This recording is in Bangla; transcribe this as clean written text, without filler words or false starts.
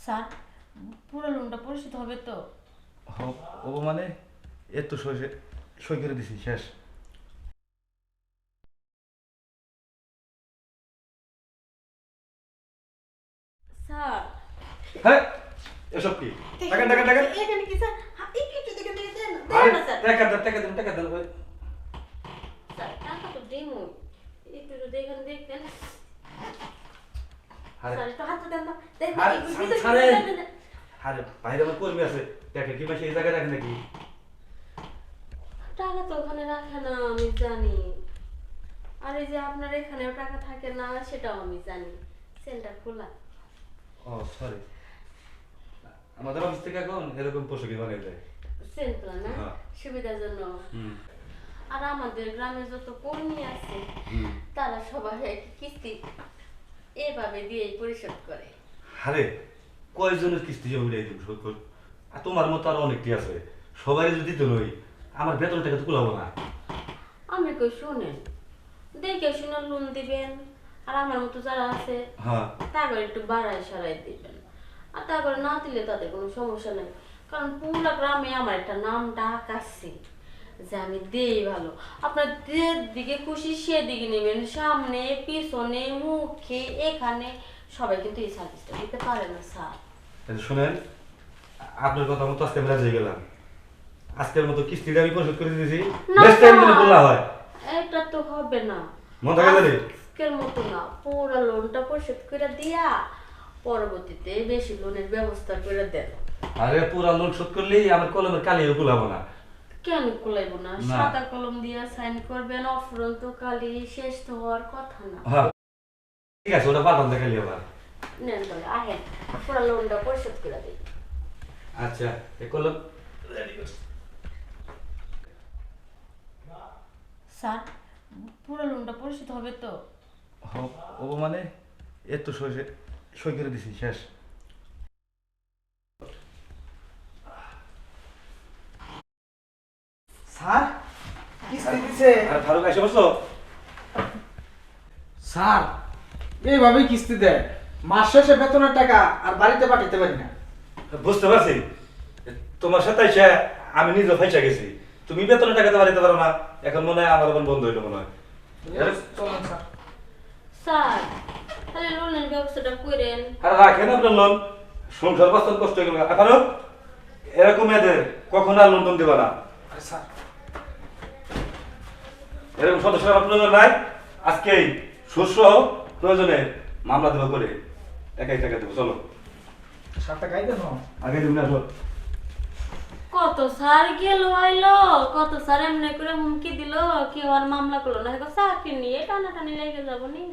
স্যার, পুরো লোনটা পরিশোধ হবে তো? ও মানে এর তো সই সই করে দিছি শেষ। স্যার, হ্যাঁ, এসব কি? টাকা টাকা টাকা এখানে কি স্যার? একটু দেখে দেখে দেন আরে দেন না স্যার। টাকা দেন ওই। স্যার, টাকা তো দেবো, একটু যদি এখানে দেখতেন। আরে স্যার, একটু হাত দেন না, দেন আরে একটু ভিতরে ছাড়ে। দেন, দেন, দেন। আরে বাইরে আমার কর্মী আছে, টাকা কি মাসে এই জায়গায় রাখেন নাকি? টাকা তো ওখানে রাখে না, আমি জানি। আর এই যে আপনার এখানেও টাকা থাকে না, সেটাও আমি জানি। সেন্টার খোলা। ও সরি, আমাদের অফিস থেকে এখন এরকম পোশাকি বানিয়ে দেয়। সেন্টার না, হ্যাঁ। সুবিধার জন্য। হুম আর আমাদের গ্রামে যত কর্মী আছে হুম। তারা সবাই কিস্তি এভাবে দিয়েই পরিশোধ করে। আরে কয়জনের কিস্তি জমি দিয়ে দিব শোধ কর। আর তোমার মতো আরো অনেকটি আছে, সবাই যদি দিতে নই আমার বেতন টাকা তো কুলাবো না। আমি কই শুনেন, দেখে শুনে লোন দিবেন। আর আমার মতো যারা আছে হ্যাঁ তারপরে একটু বাড়াই সারাই দিবেন। আর তারপরে না দিলে তাদের কোনো সমস্যা নেই, কারণ পুরো গ্রামে আমার একটা নাম ডাক আছে যে আমি দেই ভালো। আপনার যেদিকে খুশি সেদিকে নেবেন, সামনে পিছনে মুখে এখানে সবাই কিন্তু এই সার্ভিসটা দিতে পারে না স্যার। এই যে শুনেন, আপনার কথা মতো আজকে আমি রাজি হয়ে গেলাম। আজকের মতো কিস্তিটা আমি পরিশোধ করে দিয়েছি। না নেক্সট টাইম যদি বলা স্যার, হয় এটা তো হবে না। মন থাকে জানি। আজকের মতো না, পুরো লোনটা পরিশোধ করে দিয়া পরবর্তীতে বেশি লোনের ব্যবস্থা করে দেন। আরে পুরা লোন শোধ করলেই আমার কলমের কালিও কুলাবো না। কেন কুলাইব না? না। সাদা কলম দিয়ে সাইন করবেন, অফুরন্ত কালি শেষ তো হওয়ার কথা না। হ্যাঁ ঠিক আছে, ওটা পাঠান দেখালি আবার। নেন তাহলে আহেন, পুরো লোনটা পরিশোধ করে দিই। আচ্ছা এই কলম রেডি করছি। স্যার, পুরো লোনটা পরিশোধ হবে তো? ও মানে এর তো সই করে দিছি শেষ। স্যার কিস্তি দিছে। আর ফারুক এসে বসলো? স্যার এইভাবেই কিস্তি দেয়, মাস শেষে বেতনের টাকা আর বাড়িতে পাঠাতে পারি না। বুঝতে পারছি, তোমার সাথে এসে আমি নিজে ফাইসা গেছি। তুমি বেতনের টাকা তো দিতে পারো না, এখন মনে হয় আমার আবার বন্ধ হইলো মনে হয়। চলেন স্যার। স্যার, তাহলে লোনের ব্যবস্থাটা করেন। আর রাখেন আপনার লোন, সংসার বাস্তব কষ্ট হয়ে গেল। ফারুক এরকম এদের কখনো আর লোন টোন দিবা না। আরে স্যার এরকম সদস্যরা আপনার নাই। আজকেই শস্য প্রয়োজনে মামলা দেওয়া করে একাই টাকা দেবো। চলো সাতটা গাইতে না। আগে দিব না। কত স্যার গেল আইলো, কত স্যার এমনি করে হুমকি দিল, কেউ আর মামলা করলো না, চাকরি নিয়ে টানাটানি লেগে যাবো নি।